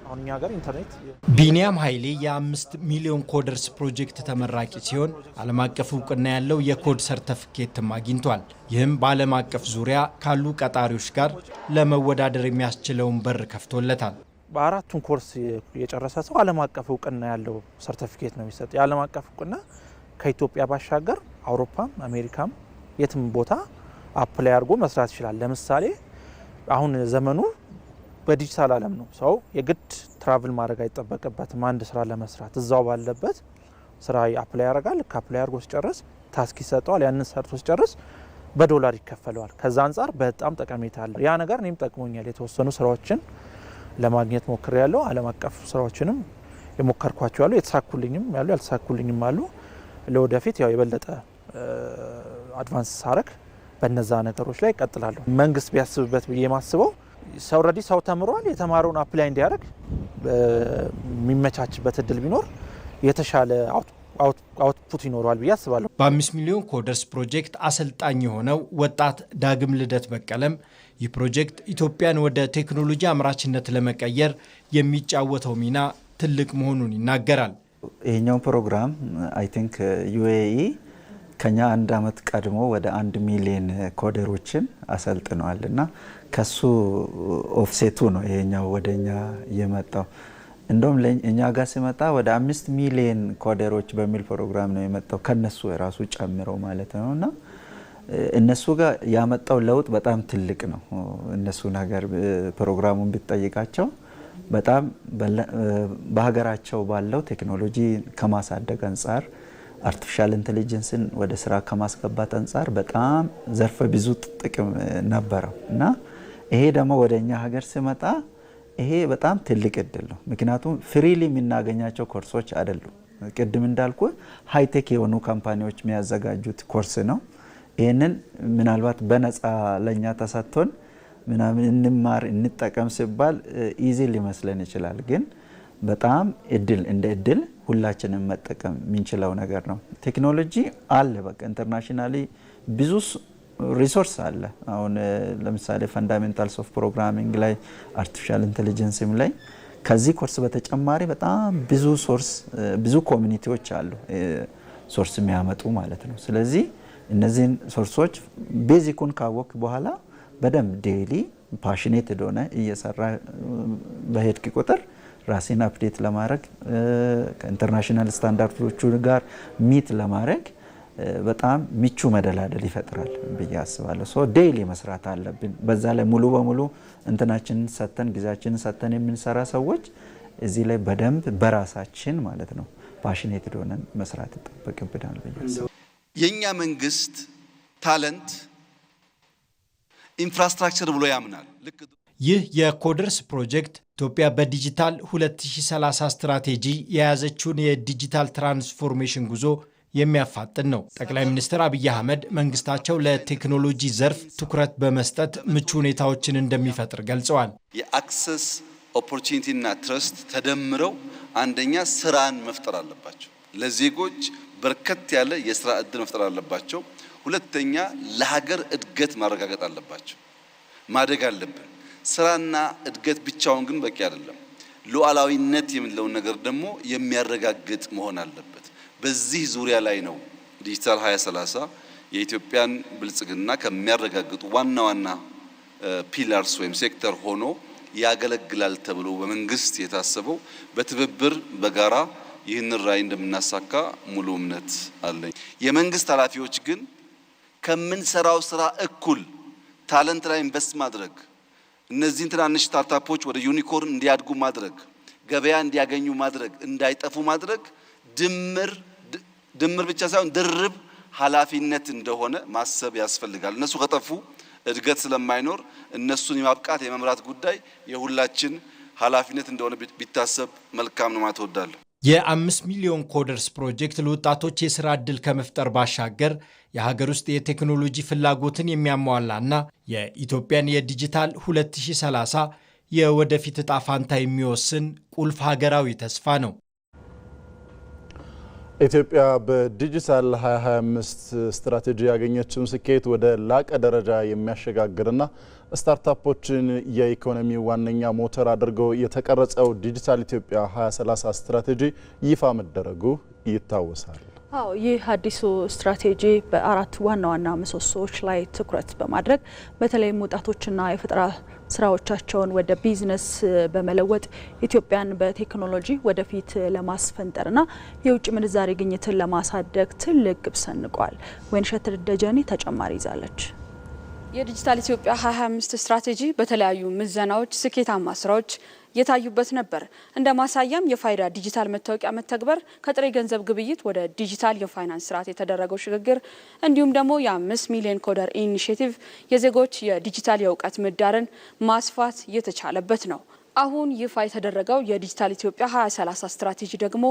አሁን እኛ ጋር ኢንተርኔት ቢኒያም ኃይሌ የ5 ሚሊዮን ኮደርስ ፕሮጀክት ተመራቂ ሲሆን ዓለም አቀፍ እውቅና ያለው የኮድ ሰርቲፊኬትም አግኝቷል። ይህም በዓለም አቀፍ ዙሪያ ካሉ ቀጣሪዎች ጋር ለመወዳደር የሚያስችለውን በር ከፍቶለታል። በአራቱን ኮርስ የጨረሰ ሰው ዓለም አቀፍ እውቅና ያለው ሰርቲፊኬት ነው የሚሰጥ። የዓለም አቀፍ እውቅና ከኢትዮጵያ ባሻገር አውሮፓም አሜሪካም የትም ቦታ አፕላይ አድርጎ መስራት ይችላል። ለምሳሌ አሁን ዘመኑ በዲጂታል ዓለም ነው። ሰው የግድ ትራቭል ማድረግ አይጠበቅበትም። አንድ ስራ ለመስራት እዛው ባለበት ስራ አፕላይ ያደርጋል። አፕላይ አድርጎ ሲጨርስ ታስክ ይሰጠዋል። ያንን ሰርቶ ሲጨርስ በዶላር ይከፈለዋል። ከዛ አንፃር በጣም ጠቀሜታ አለ። ያ ነገር እኔም ጠቅሞኛል። የተወሰኑ ስራዎችን ለማግኘት ሞክሬያለሁ። ዓለም አቀፍ ስራዎችንም የሞከርኳቸው ያሉ የተሳኩልኝም ያሉ ያልተሳኩልኝም አሉ። ለወደፊት ያው የበለጠ አድቫንስ ሳረክ በነዛ ነገሮች ላይ ቀጥላለሁ። መንግስት ቢያስብበት ብዬ ማስበው ኦልሬዲ ሰው ተምሯል። የተማረውን አፕላይ እንዲያደርግ የሚመቻችበት እድል ቢኖር የተሻለ አውትፑት ይኖረዋል ብዬ አስባለሁ። በ5 ሚሊዮን ኮደርስ ፕሮጀክት አሰልጣኝ የሆነው ወጣት ዳግም ልደት በቀለም ይህ ፕሮጀክት ኢትዮጵያን ወደ ቴክኖሎጂ አምራችነት ለመቀየር የሚጫወተው ሚና ትልቅ መሆኑን ይናገራል። ይሄኛው ፕሮግራም አይ ቲንክ ዩኤኢ ከኛ 1 አመት ቀድሞ ወደ 1 ሚሊዮን ኮደሮችን አሰልጥነዋልና ከሱ ኦፍሴቱ ነው ይሄኛው ወደኛ የመጣው። እንደውም እኛ ጋር ሲመጣ ወደ 5 ሚሊዮን ኮደሮች በሚል ፕሮግራም ነው የመጣው ከነሱ ራሱ ጨምረው ማለት ነውና እነሱ ጋር ያመጣው ለውጥ በጣም ትልቅ ነው። እነሱ ነገር ፕሮግራሙን ቢጠይቃቸው በጣም በሀገራቸው ባለው ቴክኖሎጂ ከማሳደግ አንፃር አርቲፊሻል ኢንተለጀንስን ወደ ስራ ከማስገባት አንፃር በጣም ዘርፈ ብዙ ጥቅም ነበረው እና ይሄ ደግሞ ወደኛ ሀገር ሲመጣ ይሄ በጣም ትልቅ እድል ነው። ምክንያቱም ፍሪሊ የምናገኛቸው ኮርሶች አይደሉም። ቅድም እንዳልኩ ሃይቴክ የሆኑ ካምፓኒዎች የሚያዘጋጁት ኮርስ ነው። ይሄንን ምናልባት በነፃ ለኛ ተሰጥቶን ምናምን እንማር እንጠቀም ሲባል ኢዚ ሊመስለን ይችላል። ግን በጣም እንደ እድል ሁላችንም መጠቀም የምንችለው ነገር ነው። ቴክኖሎጂ አለ። በቃ ኢንተርናሽናሊ ብዙ ሪሶርስ አለ። አሁን ለምሳሌ ፈንዳሜንታልስ ኦፍ ፕሮግራሚንግ ላይ አርቲፊሻል ኢንተለጀንስም ላይ ከዚህ ኮርስ በተጨማሪ በጣም ብዙ ኮሚኒቲዎች አሉ ሶርስ የሚያመጡ ማለት ነው። ስለዚህ እነዚህን ሶርሶች ቤዚኩን ካወቅ በኋላ በደንብ ዴይሊ ፓሽኔትድ ሆነ እየሰራ በሄድክ ቁጥር ራስን አፕዴት ለማድረግ ከኢንተርናሽናል ስታንዳርዶቹ ጋር ሚት ለማድረግ በጣም ምቹ መደላደል ይፈጥራል ብዬ አስባለሁ። ሶ ዴይሊ መስራት አለብን። በዛ ላይ ሙሉ በሙሉ እንትናችንን ሰተን ጊዜያችንን ሰተን የምንሰራ ሰዎች እዚህ ላይ በደንብ በራሳችን ማለት ነው ፓሽኔትድ ሆነን መስራት ይጠበቅብናል ብዬ አስባለሁ። የኛ መንግስት ታለንት ኢንፍራስትራክቸር ብሎ ያምናል። ይህ የኮደርስ ፕሮጀክት ኢትዮጵያ በዲጂታል 2030 ስትራቴጂ የያዘችውን የዲጂታል ትራንስፎርሜሽን ጉዞ የሚያፋጥን ነው። ጠቅላይ ሚኒስትር አብይ አህመድ መንግስታቸው ለቴክኖሎጂ ዘርፍ ትኩረት በመስጠት ምቹ ሁኔታዎችን እንደሚፈጥር ገልጸዋል። የአክሰስ ኦፖርቹኒቲ እና ትረስት ተደምረው አንደኛ ስራን መፍጠር አለባቸው። ለዜጎች በርከት ያለ የስራ እድል መፍጠር አለባቸው። ሁለተኛ ለሀገር እድገት ማረጋገጥ አለባቸው። ማደግ አለብን። ስራና እድገት ብቻውን ግን በቂ አይደለም። ሉዓላዊነት የሚለውን ነገር ደግሞ የሚያረጋግጥ መሆን አለበት። በዚህ ዙሪያ ላይ ነው ዲጂታል 2030 የኢትዮጵያን ብልጽግና ከሚያረጋግጡ ዋና ፒላርስ ወይም ሴክተር ሆኖ ያገለግላል ተብሎ በመንግስት የታሰበው። በትብብር በጋራ ይህንን ራዕይ እንደምናሳካ ሙሉ እምነት አለኝ። የመንግስት ኃላፊዎች ግን ከምንሰራው ስራ እኩል ታለንት ላይ ኢንቨስት ማድረግ፣ እነዚህን ትናንሽ ስታርታፖች ወደ ዩኒኮርን እንዲያድጉ ማድረግ፣ ገበያ እንዲያገኙ ማድረግ፣ እንዳይጠፉ ማድረግ ድምር ብቻ ሳይሆን ድርብ ኃላፊነት እንደሆነ ማሰብ ያስፈልጋል። እነሱ ከጠፉ እድገት ስለማይኖር እነሱን የማብቃት የመምራት ጉዳይ የሁላችን ኃላፊነት እንደሆነ ቢታሰብ መልካም ነው ማለት እወዳለሁ። የ5 ሚሊዮን ኮደርስ ፕሮጀክት ለወጣቶች የሥራ ዕድል ከመፍጠር ባሻገር የሀገር ውስጥ የቴክኖሎጂ ፍላጎትን የሚያሟላና የኢትዮጵያን የዲጂታል 2030 የወደፊት ዕጣ ፋንታ የሚወስን ቁልፍ ሀገራዊ ተስፋ ነው። ኢትዮጵያ በዲጂታል 2025 ስትራቴጂ ያገኘችውን ስኬት ወደ ላቀ ደረጃ የሚያሸጋግርና ስታርታፖችን የኢኮኖሚ ዋነኛ ሞተር አድርገው የተቀረጸው ዲጂታል ኢትዮጵያ 2030 ስትራቴጂ ይፋ መደረጉ ይታወሳል። አዎ ይህ አዲሱ ስትራቴጂ በአራት ዋና ምሰሶዎች ላይ ትኩረት በማድረግ በተለይም ወጣቶችና የፈጠራ ስራዎቻቸውን ወደ ቢዝነስ በመለወጥ ኢትዮጵያን በቴክኖሎጂ ወደፊት ለማስፈንጠርና የውጭ ምንዛሬ ግኝትን ለማሳደግ ትልቅ ግብ ሰንቋል። ወይንሸት ደጀኔ ተጨማሪ ይዛለች። የዲጂታል ኢትዮጵያ 2025 ስትራቴጂ በተለያዩ ምዘናዎች ስኬታማ ስራዎች የታዩበት ነበር። እንደ ማሳያም የፋይዳ ዲጂታል መታወቂያ መተግበር፣ ከጥሬ ገንዘብ ግብይት ወደ ዲጂታል የፋይናንስ ስርዓት የተደረገው ሽግግር እንዲሁም ደግሞ የ5 ሚሊዮን ኮደር ኢኒሼቲቭ የዜጎች የዲጂታል የእውቀት ምህዳርን ማስፋት የተቻለበት ነው። አሁን ይፋ የተደረገው የዲጂታል ኢትዮጵያ 2030 ስትራቴጂ ደግሞ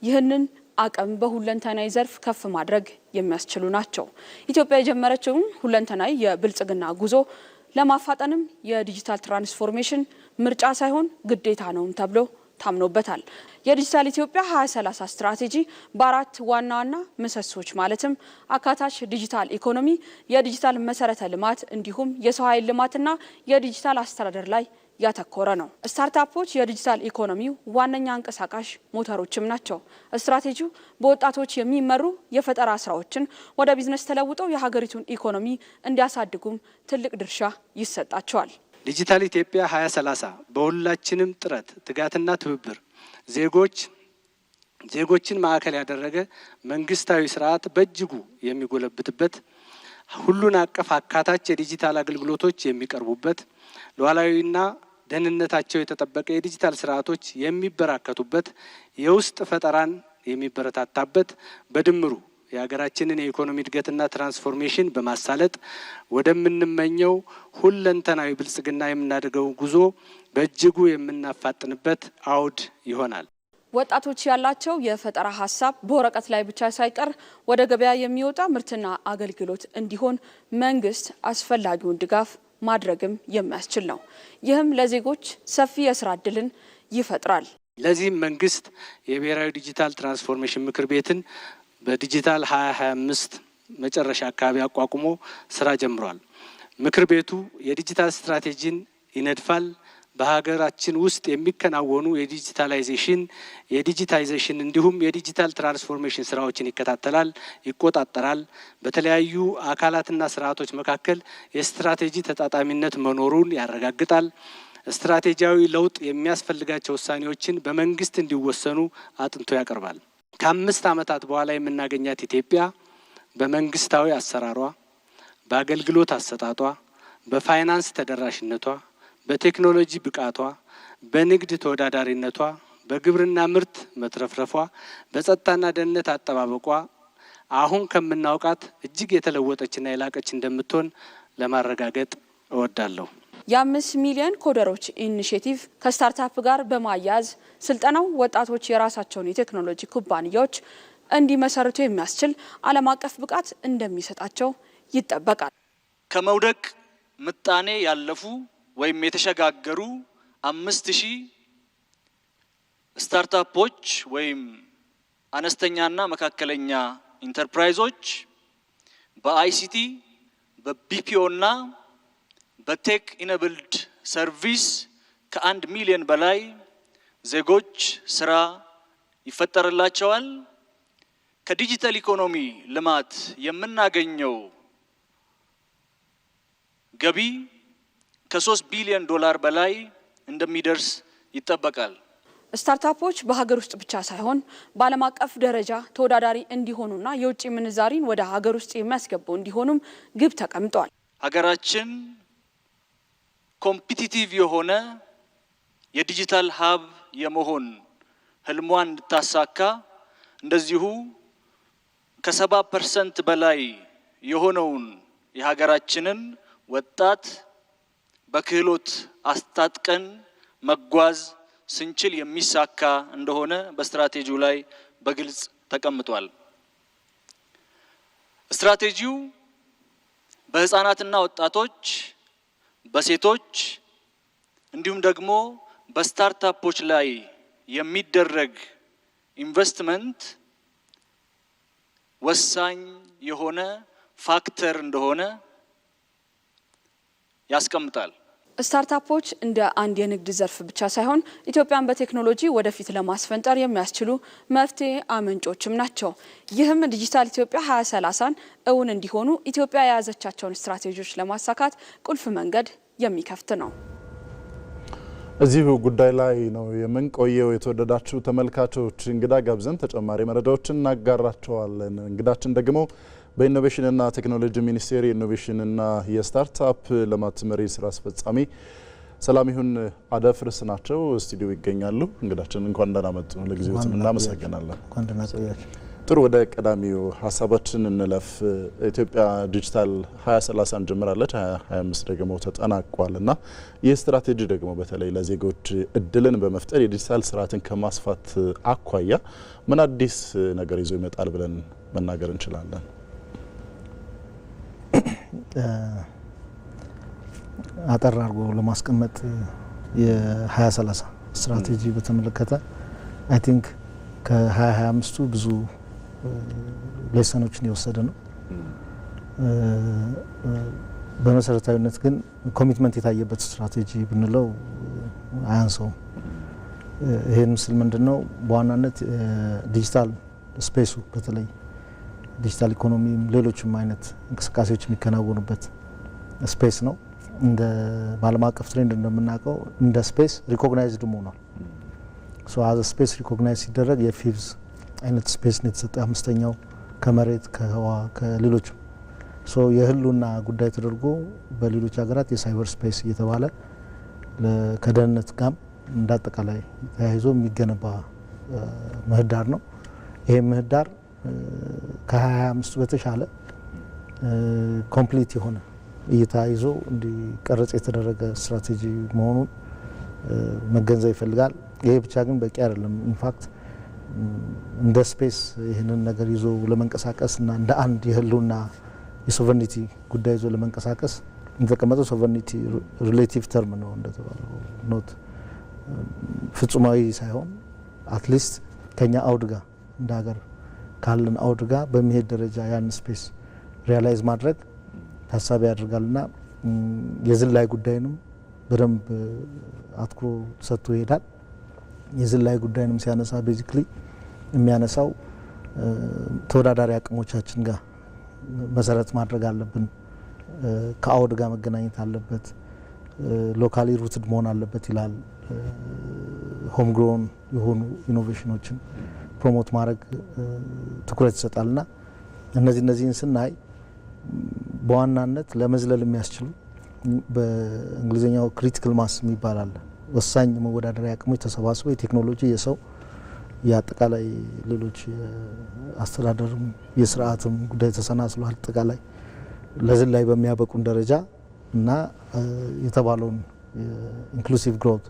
ይህንን አቅም በሁለንተናዊ ዘርፍ ከፍ ማድረግ የሚያስችሉ ናቸው። ኢትዮጵያ የጀመረችውን ሁለንተናዊ የብልጽግና ጉዞ ለማፋጠንም የዲጂታል ትራንስፎርሜሽን ምርጫ ሳይሆን ግዴታ ነው ተብሎ ታምኖበታል። የዲጂታል ኢትዮጵያ 2030 ስትራቴጂ በአራት ዋና ምሰሶች ማለትም አካታች ዲጂታል ኢኮኖሚ፣ የዲጂታል መሰረተ ልማት እንዲሁም የሰው ኃይል ልማትና የዲጂታል አስተዳደር ላይ ያተኮረ ነው። ስታርታፖች የዲጂታል ኢኮኖሚው ዋነኛ አንቀሳቃሽ ሞተሮችም ናቸው። ስትራቴጂው በወጣቶች የሚመሩ የፈጠራ ስራዎችን ወደ ቢዝነስ ተለውጠው የሀገሪቱን ኢኮኖሚ እንዲያሳድጉም ትልቅ ድርሻ ይሰጣቸዋል። ዲጂታል ኢትዮጵያ 2030 በሁላችንም ጥረት ትጋትና ትብብር ዜጎችን ማዕከል ያደረገ መንግስታዊ ስርዓት በእጅጉ የሚጎለብትበት፣ ሁሉን አቀፍ አካታች የዲጂታል አገልግሎቶች የሚቀርቡበት፣ ሉዓላዊና ደህንነታቸው የተጠበቀ የዲጂታል ስርዓቶች የሚበራከቱበት፣ የውስጥ ፈጠራን የሚበረታታበት፣ በድምሩ የሀገራችንን የኢኮኖሚ እድገትና ትራንስፎርሜሽን በማሳለጥ ወደምንመኘው ሁለንተናዊ ብልጽግና የምናደርገው ጉዞ በእጅጉ የምናፋጥንበት አውድ ይሆናል። ወጣቶች ያላቸው የፈጠራ ሀሳብ በወረቀት ላይ ብቻ ሳይቀር ወደ ገበያ የሚወጣ ምርትና አገልግሎት እንዲሆን መንግስት አስፈላጊውን ድጋፍ ማድረግም የሚያስችል ነው። ይህም ለዜጎች ሰፊ የስራ እድልን ይፈጥራል። ለዚህም መንግስት የብሔራዊ ዲጂታል ትራንስፎርሜሽን ምክር ቤትን በዲጂታል 2025 መጨረሻ አካባቢ አቋቁሞ ስራ ጀምሯል። ምክር ቤቱ የዲጂታል ስትራቴጂን ይነድፋል። በሀገራችን ውስጥ የሚከናወኑ የዲጂታይዜሽን እንዲሁም የዲጂታል ትራንስፎርሜሽን ስራዎችን ይከታተላል፣ ይቆጣጠራል። በተለያዩ አካላትና ስርዓቶች መካከል የስትራቴጂ ተጣጣሚነት መኖሩን ያረጋግጣል። ስትራቴጂያዊ ለውጥ የሚያስፈልጋቸው ውሳኔዎችን በመንግስት እንዲወሰኑ አጥንቶ ያቀርባል። ከ5 ዓመታት በኋላ የምናገኛት ኢትዮጵያ በመንግስታዊ አሰራሯ፣ በአገልግሎት አሰጣጧ፣ በፋይናንስ ተደራሽነቷ፣ በቴክኖሎጂ ብቃቷ፣ በንግድ ተወዳዳሪነቷ፣ በግብርና ምርት መትረፍረፏ፣ በጸጥታና ደህንነት አጠባበቋ አሁን ከምናውቃት እጅግ የተለወጠችና የላቀች እንደምትሆን ለማረጋገጥ እወዳለሁ። የ5 ሚሊዮን ኮደሮች ኢኒሼቲቭ ከስታርታፕ ጋር በማያያዝ ስልጠናው ወጣቶች የራሳቸውን የቴክኖሎጂ ኩባንያዎች እንዲመሰርቱ የሚያስችል ዓለም አቀፍ ብቃት እንደሚሰጣቸው ይጠበቃል። ከመውደቅ ምጣኔ ያለፉ ወይም የተሸጋገሩ 5000 ስታርታፖች ወይም አነስተኛና መካከለኛ ኢንተርፕራይዞች በአይሲቲ በቢፒኦና በቴክ ኢነብልድ ሰርቪስ ከ1 ሚሊዮን በላይ ዜጎች ስራ ይፈጠርላቸዋል። ከዲጂታል ኢኮኖሚ ልማት የምናገኘው ገቢ ከ3 ቢሊዮን ዶላር በላይ እንደሚደርስ ይጠበቃል። ስታርታፖች በሀገር ውስጥ ብቻ ሳይሆን በዓለም አቀፍ ደረጃ ተወዳዳሪ እንዲሆኑና የውጭ ምንዛሪን ወደ ሀገር ውስጥ የሚያስገቡ እንዲሆኑም ግብ ተቀምጧል። ሀገራችን ኮምፒቲቲቭ የሆነ የዲጂታል ሀብ የመሆን ህልሟን እንድታሳካ እንደዚሁ ከ70% በላይ የሆነውን የሀገራችንን ወጣት በክህሎት አስታጥቀን መጓዝ ስንችል የሚሳካ እንደሆነ በስትራቴጂው ላይ በግልጽ ተቀምጧል። ስትራቴጂው በህፃናትና ወጣቶች፣ በሴቶች እንዲሁም ደግሞ በስታርታፖች ላይ የሚደረግ ኢንቨስትመንት ወሳኝ የሆነ ፋክተር እንደሆነ ያስቀምጣል። ስታርታፖች እንደ አንድ የንግድ ዘርፍ ብቻ ሳይሆን ኢትዮጵያን በቴክኖሎጂ ወደፊት ለማስፈንጠር የሚያስችሉ መፍትሄ አመንጮችም ናቸው። ይህም ዲጂታል ኢትዮጵያ 2030ን እውን እንዲሆኑ ኢትዮጵያ የያዘቻቸውን ስትራቴጂዎች ለማሳካት ቁልፍ መንገድ የሚከፍት ነው። እዚሁ ጉዳይ ላይ ነው የምንቆየው። የተወደዳችሁ ተመልካቾች እንግዳ ጋብዘን ተጨማሪ መረጃዎችን እናጋራቸዋለን። እንግዳችን ደግሞ በኢኖቬሽንና ቴክኖሎጂ ሚኒስቴር የኢኖቬሽንና የስታርታፕ ልማት መሪ ስራ አስፈጻሚ ሰላሚሁን አደፍርስ ናቸው። ስቱዲዮ ይገኛሉ። እንግዳችን እንኳን ደህና መጡ። ለጊዜው እናመሰግናለን። እንኳን ደህና ቆያችሁ። ጥሩ፣ ወደ ቀዳሚው ሀሳባችን እንለፍ። ኢትዮጵያ ዲጂታል 2030 ጀምራለች፣ 2025 ደግሞ ተጠናቋልና ይህ ስትራቴጂ ደግሞ በተለይ ለዜጎች እድልን በመፍጠር የዲጂታል ስርዓትን ከማስፋት አኳያ ምን አዲስ ነገር ይዞ ይመጣል ብለን መናገር እንችላለን? አጠር አድርጎ ለማስቀመጥ የ2030 ስትራቴጂ በተመለከተ አይ ቲንክ ከ2025ቱ ብዙ ሌሰኖችን የወሰደ ነው። በመሰረታዊነት ግን ኮሚትመንት የታየበት ስትራቴጂ ብንለው አያንሰውም። ይሄን ምስል ምንድነው? በዋናነት ዲጂታል ስፔሱ በተለይ ዲጂታል ኢኮኖሚም ሌሎችም አይነት እንቅስቃሴዎች የሚከናወኑበት ስፔስ ነው። እንደ ዓለም አቀፍ ትሬንድ እንደምናውቀው እንደ ስፔስ ሪኮግናይዝድ ሆኗል። ሶ አዘ ስፔስ ሪኮግናይዝ ሲደረግ የፊቭዝ አይነት ስፔስ ነው የተሰጠው። አምስተኛው ከመሬት ከህዋ ከሌሎችም ሶ የህልውና ጉዳይ ተደርጎ በሌሎች ሀገራት የሳይበር ስፔስ እየተባለ ከደህንነት ጋር እንዳጠቃላይ ተያይዞ የሚገነባ ምህዳር ነው። ይሄ ምህዳር ከ2025 በተሻለ ኮምፕሊት የሆነ እይታ ይዞ እንዲቀረጽ የተደረገ ስትራቴጂ መሆኑን መገንዘብ ይፈልጋል። ይሄ ብቻ ግን በቂ አይደለም። ኢንፋክት እንደ ስፔስ ይህንን ነገር ይዞ ለመንቀሳቀስ እና እንደ አንድ የህልውና የሶቨርኒቲ ጉዳይ ይዞ ለመንቀሳቀስ የተቀመጠው ሶቨርኒቲ ሪሌቲቭ ተርም ነው እንደተባለው ኖት ፍጹማዊ ሳይሆን አትሊስት ከኛ አውድ ጋር እንደ ሀገር ካለን አውድ ጋር በሚሄድ ደረጃ ያን ስፔስ ሪያላይዝ ማድረግ ታሳቢ ያደርጋልና የዝላይ ጉዳይንም በደንብ አትኩሮ ሰጥቶ ይሄዳል። የዝላይ ጉዳይንም ሲያነሳ ቤዚክሊ የሚያነሳው ተወዳዳሪ አቅሞቻችን ጋር መሰረት ማድረግ አለብን። ከአውድ ጋር መገናኘት አለበት። ሎካሊ ሩትድ መሆን አለበት ይላል። ሆም ግሮን የሆኑ ኢኖቬሽኖችን ፕሮሞት ማድረግ ትኩረት ይሰጣልና እነዚህን ስናይ በዋናነት ለመዝለል የሚያስችሉ በእንግሊዝኛው ክሪቲካል ማስ የሚባል አለ። ወሳኝ መወዳደሪያ አቅሞች ተሰባስበው የቴክኖሎጂ የሰው የአጠቃላይ ሌሎች አስተዳደርም የስርዓትም ጉዳይ ተሰናስሎ አጠቃላይ ለዝላይ በሚያበቁን ደረጃ እና የተባለውን ኢንክሉሲቭ ግሮት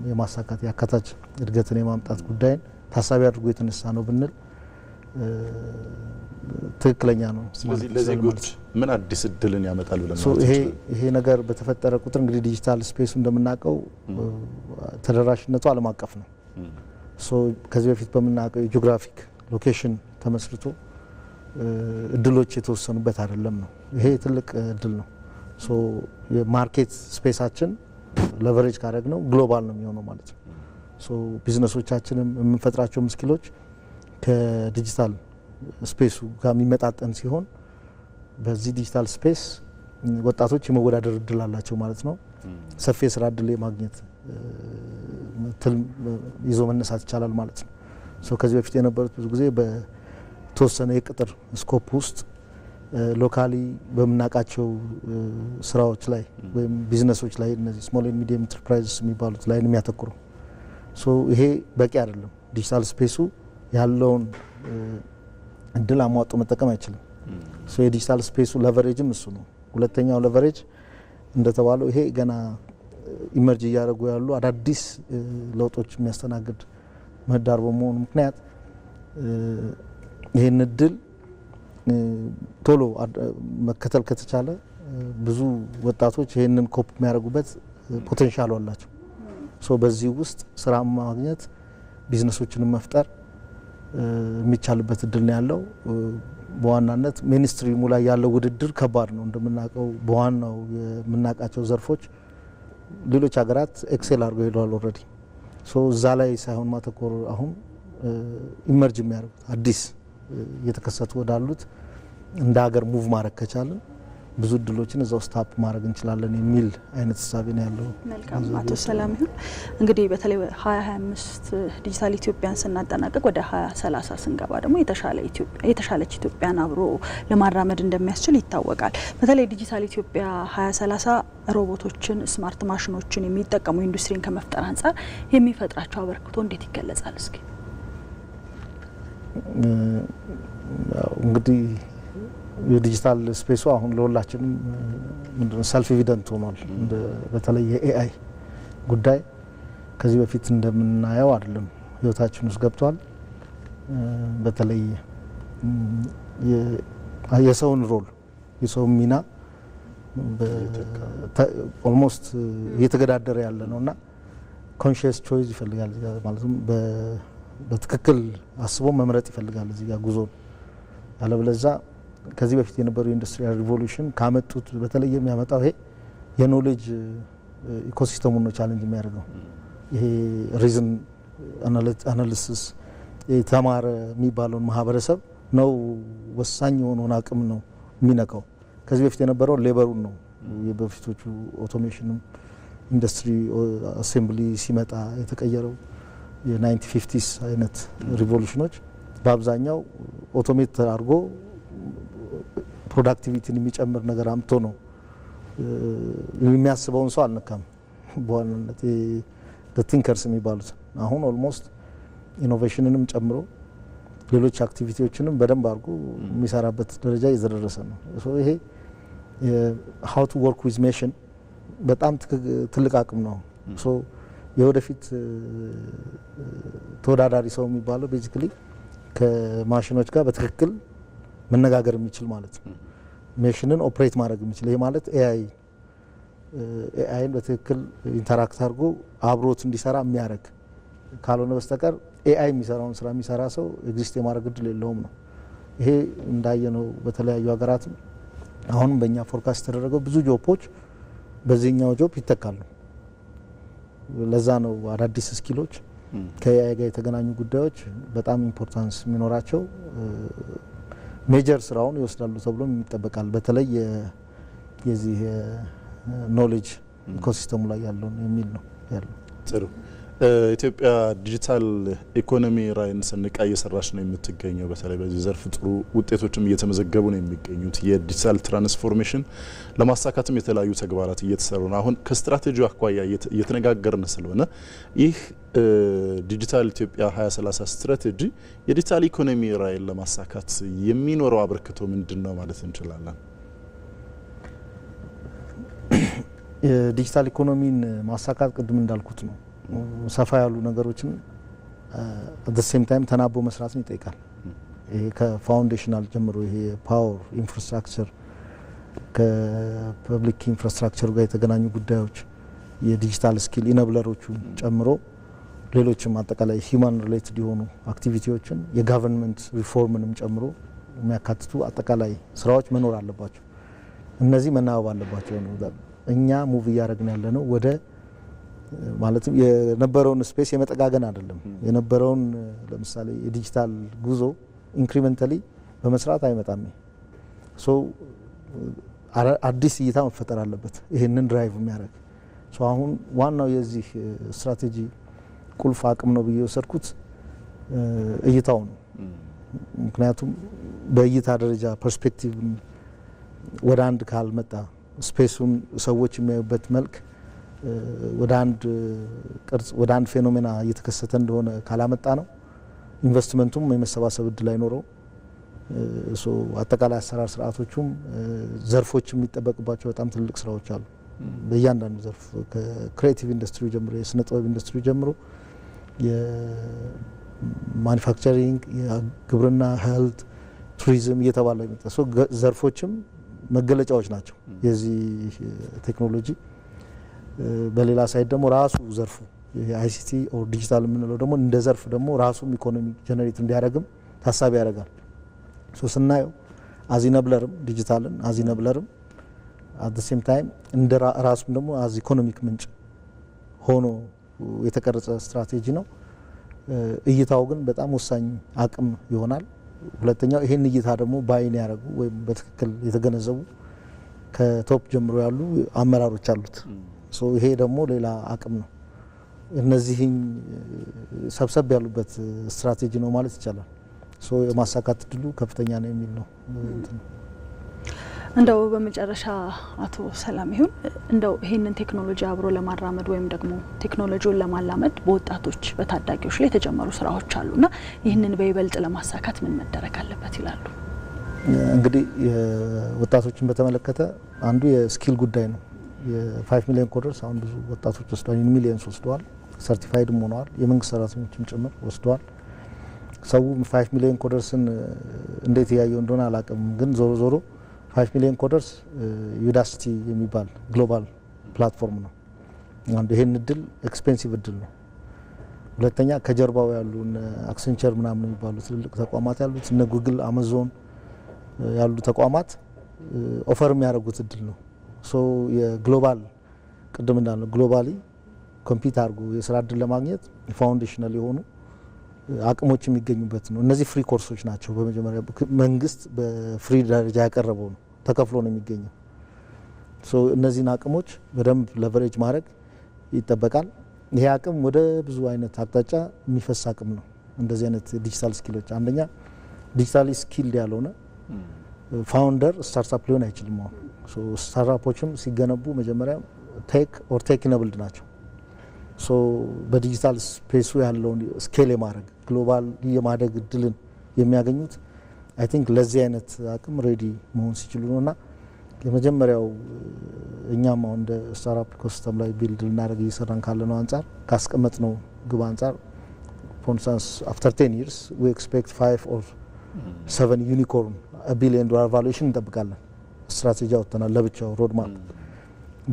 የማሳካት የአካታች እድገትን የማምጣት ጉዳይን ታሳቢ አድርጎ የተነሳ ነው ብንል ትክክለኛ ነው። ስለዚህ ለዜጎች ምን አዲስ እድልን ያመጣል ብለን ነው ይሄ ነገር በተፈጠረ ቁጥር እንግዲህ ዲጂታል ስፔሱ እንደምናውቀው ተደራሽነቱ ዓለም አቀፍ ነው። ከዚህ በፊት በምናውቀው የጂኦግራፊክ ሎኬሽን ተመስርቶ እድሎች የተወሰኑበት አይደለም ነው። ይሄ ትልቅ እድል ነው። የማርኬት ስፔሳችን ለቨሬጅ ካደረግ ነው ግሎባል ነው የሚሆነው ማለት ነው። ቢዝነሶቻችንም የምንፈጥራቸው ስኪሎች ከዲጂታል ስፔሱ ጋር የሚመጣጠን ሲሆን በዚህ ዲጂታል ስፔስ ወጣቶች የመወዳደር እድል አላቸው ማለት ነው። ሰፊ የስራ እድል የማግኘት ይዞ መነሳት ይቻላል ማለት ነው። ከዚህ በፊት የነበሩት ብዙ ጊዜ በተወሰነ የቅጥር ስኮፕ ውስጥ ሎካሊ በምናውቃቸው ስራዎች ላይ ወይም ቢዝነሶች ላይ እነዚህ ስሞል ኤንድ ሚዲየም ኢንተርፕራይዝስ የሚባሉት ላይ የሚያተኩሩ ይሄ በቂ አይደለም። ዲጂታል ስፔሱ ያለውን እድል አሟጦ መጠቀም አይችልም። የዲጂታል ስፔሱ ለቨሬጅም እሱ ነው። ሁለተኛው ለቨሬጅ እንደተባለው ይሄ ገና ኢመርጅ እያደረጉ ያሉ አዳዲስ ለውጦች የሚያስተናግድ ምህዳር በመሆኑ ምክንያት ይህን እድል ቶሎ መከተል ከተቻለ ብዙ ወጣቶች ይህንን ኮፕ የሚያደርጉበት ፖቴንሻል አላቸው። በዚህ ውስጥ ስራ ማግኘት ቢዝነሶችን መፍጠር የሚቻልበት እድል ነው ያለው። በዋናነት ሚኒስትሪሙ ላይ ያለው ውድድር ከባድ ነው። እንደምናውቀው በዋናው የምናውቃቸው ዘርፎች ሌሎች ሀገራት ኤክሴል አድርገው ሄደዋል ኦልሬዲ። ሶ እዛ ላይ ሳይሆን ማተኮር አሁን ኢመርጅ የሚያደርጉት አዲስ እየተከሰቱ ወዳሉት እንደ ሀገር ሙቭ ማድረግ ከቻለን ብዙ እድሎችን እዛው ስታፕ ማድረግ እንችላለን የሚል አይነት ሀሳብ ነው ያለው። መልካም አቶ ሰላም ይሁን። እንግዲህ በተለይ 2025 ዲጂታል ኢትዮጵያን ስናጠናቀቅ ወደ 2030 ስንገባ ደግሞ የተሻለች ኢትዮጵያን አብሮ ለማራመድ እንደሚያስችል ይታወቃል። በተለይ ዲጂታል ኢትዮጵያ 2030 ሮቦቶችን፣ ስማርት ማሽኖችን የሚጠቀሙ ኢንዱስትሪን ከመፍጠር አንጻር የሚፈጥራቸው አበርክቶ እንዴት ይገለጻል? እስኪ እንግዲህ የዲጂታል ስፔሱ አሁን ለሁላችንም ምንድነው ሰልፍ ኤቪደንት ሆኗል። በተለይ የኤአይ ጉዳይ ከዚህ በፊት እንደምናየው አይደለም፣ ህይወታችን ውስጥ ገብቷል። በተለይ የሰውን ሮል የሰውን ሚና ኦልሞስት እየተገዳደረ ያለ ነውና ኮንሺየስ ቾይስ ይፈልጋል። ማለትም በትክክል አስቦ መምረጥ ይፈልጋል እዚህ ጋር ጉዞ። ያለበለዛ ከዚህ በፊት የነበረው ኢንዱስትሪያል ሪቮሉሽን ካመጡት በተለየ የሚያመጣው ይሄ የኖሌጅ ኢኮሲስተሙን ነው ቻሌንጅ የሚያደርገው። ይሄ ሪዝን አናሊሲስ የተማረ የሚባለውን ማህበረሰብ ነው ወሳኝ የሆነውን አቅም ነው የሚነካው። ከዚህ በፊት የነበረው ሌበሩን ነው። የበፊቶቹ ኦቶሜሽንም ኢንዱስትሪ አሴምብሊ ሲመጣ የተቀየረው የ1950s አይነት ሪቮሉሽኖች በአብዛኛው ኦቶሜት አድርጎ ፕሮዳክቲቪቲን የሚጨምር ነገር አምጥቶ ነው የሚያስበውን ሰው አልነካም። በዋናነት ቲንከርስ የሚባሉት አሁን ኦልሞስት ኢኖቬሽንንም ጨምሮ ሌሎች አክቲቪቲዎችንም በደንብ አድርጎ የሚሰራበት ደረጃ እየተደረሰ ነው። ይሄ ሃው ቱ ወርክ ዊዝ ሜሽን በጣም ትልቅ አቅም ነው። የወደፊት ተወዳዳሪ ሰው የሚባለው ቤዚክሊ ከማሽኖች ጋር በትክክል መነጋገር የሚችል ማለት ነው። ሜሽንን ኦፕሬት ማድረግ የሚችል ይሄ ማለት ኤአይን በትክክል ኢንተራክት አድርጎ አብሮት እንዲሰራ የሚያደርግ ካልሆነ በስተቀር ኤአይ የሚሰራውን ስራ የሚሰራ ሰው ኤግዚስት የማድረግ እድል የለውም ነው። ይሄ እንዳየነው በተለያዩ ሀገራትም አሁንም በእኛ ፎርካስት የተደረገው ብዙ ጆፖች በዚህኛው ጆብ ይተካሉ። ለዛ ነው አዳዲስ ስኪሎች ከኤአይ ጋር የተገናኙ ጉዳዮች በጣም ኢምፖርታንስ የሚኖራቸው ሜጀር ስራውን ይወስዳሉ ተብሎ ይጠበቃል። በተለይ የዚህ ኖሌጅ ኢኮሲስተሙ ላይ ያለውን የሚል ነው ያለው። ጥሩ። ኢትዮጵያ ዲጂታል ኢኮኖሚ ራዕይን ሰንቃ እየሰራች ነው የምትገኘው። በተለይ በዚህ ዘርፍ ጥሩ ውጤቶችም እየተመዘገቡ ነው የሚገኙት። የዲጂታል ትራንስፎርሜሽን ለማሳካትም የተለያዩ ተግባራት እየተሰሩ ነው። አሁን ከስትራቴጂው አኳያ እየተነጋገርን ስለሆነ ይህ ዲጂታል ኢትዮጵያ 2030 ስትራቴጂ የዲጂታል ኢኮኖሚ ራዕይን ለማሳካት የሚኖረው አበርክቶ ምንድነው ማለት እንችላለን? የዲጂታል ኢኮኖሚን ማሳካት ቅድም እንዳልኩት ነው ሰፋ ያሉ ነገሮችን አት ዘ ሴም ታይም ተናቦ መስራትን ይጠይቃል። ይሄ ከፋውንዴሽናል ጀምሮ ይሄ ፓወር ኢንፍራስትራክቸር ከፐብሊክ ኢንፍራስትራክቸሩ ጋር የተገናኙ ጉዳዮች የዲጂታል ስኪል ኢነብለሮቹ ጨምሮ ሌሎችም አጠቃላይ ሂውማን ሪሌትድ የሆኑ አክቲቪቲዎችን የጋቨርንመንት ሪፎርምንም ጨምሮ የሚያካትቱ አጠቃላይ ስራዎች መኖር አለባቸው። እነዚህ መናበብ አለባቸው ነው። እኛ ሙቭ እያደረግን ያለ ነው ወደ ማለትም የነበረውን ስፔስ የመጠጋገን አይደለም። የነበረውን ለምሳሌ የዲጂታል ጉዞ ኢንክሪመንታሊ በመስራት አይመጣም። ሶ አዲስ እይታ መፈጠር አለበት ይሄንን ድራይቭ የሚያደርግ ሶ አሁን ዋናው የዚህ ስትራቴጂ ቁልፍ አቅም ነው ብዬ ወሰድኩት እይታው ነው። ምክንያቱም በእይታ ደረጃ ፐርስፔክቲቭ ወደ አንድ ካልመጣ ስፔሱን ሰዎች የሚያዩበት መልክ ወደ አንድ ቅርጽ ወደ አንድ ፌኖሜና እየተከሰተ እንደሆነ ካላመጣ ነው ኢንቨስትመንቱም የመሰባሰብ እድል አይኖረው። ሶ አጠቃላይ አሰራር ስርዓቶቹም ዘርፎች የሚጠበቅባቸው በጣም ትልቅ ስራዎች አሉ። በእያንዳንዱ ዘርፍ ከክሬቲቭ ኢንዱስትሪ ጀምሮ የስነ ጥበብ ኢንዱስትሪ ጀምሮ የማኒፋክቸሪንግ፣ የግብርና፣ ሄልት፣ ቱሪዝም እየተባለ የሚመጣ ሶ ዘርፎችም መገለጫዎች ናቸው የዚህ ቴክኖሎጂ። በሌላ ሳይድ ደግሞ ራሱ ዘርፉ አይሲቲ ኦር ዲጂታል የምንለው ደግሞ እንደ ዘርፍ ደግሞ ራሱም ኢኮኖሚ ጀነሬት እንዲያደርግም ታሳቢ ያደርጋል። ሶ ስናየው አዚነብለርም ዲጂታልን አዚነብለርም አት ዘ ሴም ታይም እንደ ራሱም ደግሞ አዝ ኢኮኖሚክ ምንጭ ሆኖ የተቀረጸ ስትራቴጂ ነው። እይታው ግን በጣም ወሳኝ አቅም ይሆናል። ሁለተኛው ይሄን እይታ ደግሞ ባይን ያደረጉ ወይም በትክክል የተገነዘቡ ከቶፕ ጀምሮ ያሉ አመራሮች አሉት። ይሄ ደግሞ ሌላ አቅም ነው። እነዚህን ሰብሰብ ያሉበት ስትራቴጂ ነው ማለት ይቻላል። የማሳካት እድሉ ከፍተኛ ነው የሚል ነው። እንደው በመጨረሻ አቶ ሰላሚሁን እንደው ይሄንን ቴክኖሎጂ አብሮ ለማራመድ ወይም ደግሞ ቴክኖሎጂውን ለማላመድ በወጣቶች በታዳጊዎች ላይ የተጀመሩ ስራዎች አሉና ይህንን በይበልጥ ለማሳካት ምን መደረግ አለበት ይላሉ? እንግዲህ ወጣቶችን በተመለከተ አንዱ የስኪል ጉዳይ ነው። የ5 ሚሊዮን ኮደርስ አሁን ብዙ ወጣቶች ወስደዋል፣ ሚሊየንስ ወስደዋል፣ ሰርቲፋይድም ሆነዋል፣ የመንግስት ሰራተኞችም ጭምር ወስደዋል። ሰው 5 ሚሊዮን ኮደርስን እንዴት ያየው እንደሆነ አላውቅም፣ ግን ዞሮ ዞሮ 5 ሚሊዮን ኮደርስ ዩዳሲቲ የሚባል ግሎባል ፕላትፎርም ነው። አንዱ ይሄን እድል ኤክስፔንሲቭ እድል ነው። ሁለተኛ ከጀርባው ያሉ አክሰንቸር ምናምን የሚባሉ ትልልቅ ተቋማት ያሉት እነ ጉግል፣ አማዞን ያሉ ተቋማት ኦፈር የሚያደርጉት እድል ነው። የግሎባል ቅድም እንዳልነው ግሎባሊ ኮምፒት አድርጎ የስራ እድል ለማግኘት ፋውንዴሽናል የሆኑ አቅሞች የሚገኙበት ነው። እነዚህ ፍሪ ኮርሶች ናቸው። በመጀመሪያ መንግስት በፍሪ ደረጃ ያቀረበው ነው፣ ተከፍሎ ነው የሚገኘው። እነዚህን አቅሞች በደንብ ለቨሬጅ ማድረግ ይጠበቃል። ይሄ አቅም ወደ ብዙ አይነት አቅጣጫ የሚፈስ አቅም ነው። እንደዚህ አይነት ዲጂታል ስኪሎች አንደኛ ዲጂታሊ ስኪልድ ያልሆነ ፋውንደር ስታርታፕ ሊሆን አይችልም። ስታርታፖችም ሲገነቡ መጀመሪያ ቴክ ኦር ቴክ ኢነብልድ ናቸው። በዲጂታል ስፔሱ ያለውን ስኬል የማድረግ ግሎባል የማደግ እድልን የሚያገኙት አይ ቲንክ ለዚህ አይነት አቅም ሬዲ መሆን ሲችሉ ነውና የመጀመሪያው እኛም አሁን እንደ ስታርታፕ ኢኮሲስተም ላይ ቢልድ ልናደርግ እየሰራን ካለነው አንጻር ካስቀመጥነው ግብ አንጻር ፎር ኢንስታንስ አፍተር 10 years we expect 5 or 7 ዩኒኮርን $1 billion ቫሉዌሽን እንጠብቃለን። ስትራቴጂ አውጥተናል ለብቻው ሮድማፕ።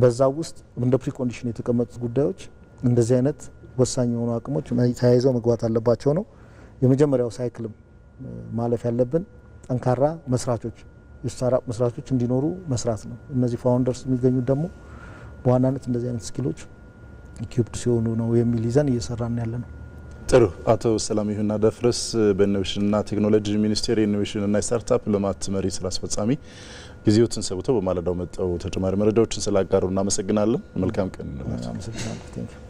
በዛ ውስጥ እንደ ፕሪኮንዲሽን የተቀመጡት ጉዳዮች እንደዚህ አይነት ወሳኝ የሆኑ አቅሞች ተያይዘው መግባት አለባቸው ነው። የመጀመሪያው ሳይክልም ማለፍ ያለብን ጠንካራ መስራቾች የስታርታፕ መስራቾች እንዲኖሩ መስራት ነው። እነዚህ ፋውንደርስ የሚገኙት ደግሞ በዋናነት እንደዚህ አይነት ስኪሎች ኢኩፕድ ሲሆኑ ነው የሚል ይዘን እየሰራን ያለ ነው። ጥሩ። አቶ ሰላሚሁን አደፍርስ በኢኖቬሽንና ቴክኖሎጂ ሚኒስቴር የኢኖቬሽንና ስታርታፕ ልማት መሪ ስራ አስፈጻሚ ጊዜዎትን ሰውተው በማለዳው መጣው ተጨማሪ መረጃዎችን ስላጋሩ እናመሰግናለን። መልካም ቀን። አመሰግናለሁ።